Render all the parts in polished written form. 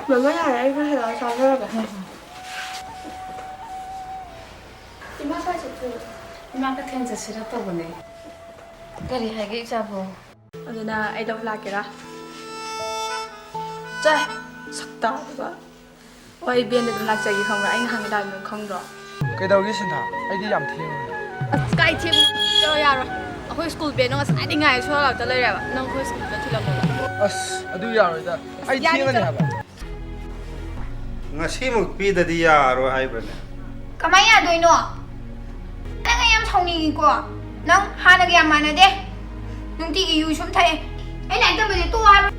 Mình mới này anh có thể nói xong đó là 이마 사실 이마 같은 데 싫었다 보네. 그래 하게 잡어. 어제나 ai đâu lại kìa. Trời, sắc tỏ quá. Ôi bên này làm gì không rồi anh hàng đại mình không rồi. Cái đầu cái xin thả, anh đi làm thêm rồi. Cái thêm chơi à rồi. Ở school bên nó sai đi ngay số là tới đây rồi. Nó ở school bên thì làm rồi. Adu ya rồi da. Anh thêm anh hả bạn? Ngasi mo pida di ya rồi hay bane. Kamay ya doy no. Nang ayam sauni ko. Nang hana ga mana de. Nung ti yu sum thai. Ai lại tâm về tu ha.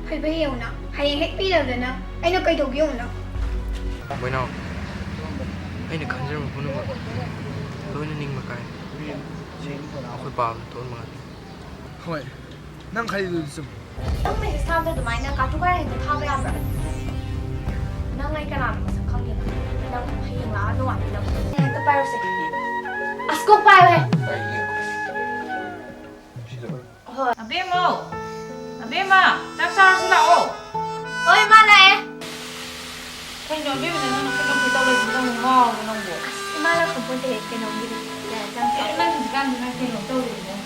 Hay bây hiểu na. Hay hết pi rồi na. Ai nó cây đầu biêu na. Mới nào anh được khán giả một phút nữa tôi nên ninh mà cái khôi bào tôi mà Thôi, năng khai được gì? Nang may sao da dumai na ka tu ka hin tha ba ya ba. Nang ai ka ram sa khang ya. Nang hay la no wa ni nang. Ta pa ro se. Asko pa we. 아베마, 짝사랑 쓰라오. Oi ma lại. 그냥 아베마 내가 그냥 비달래 준다는 거 그런 거. Ma la không có thể cái nông đi. Là trang Em đang thực ra thì hay thêm một câu gì nữa.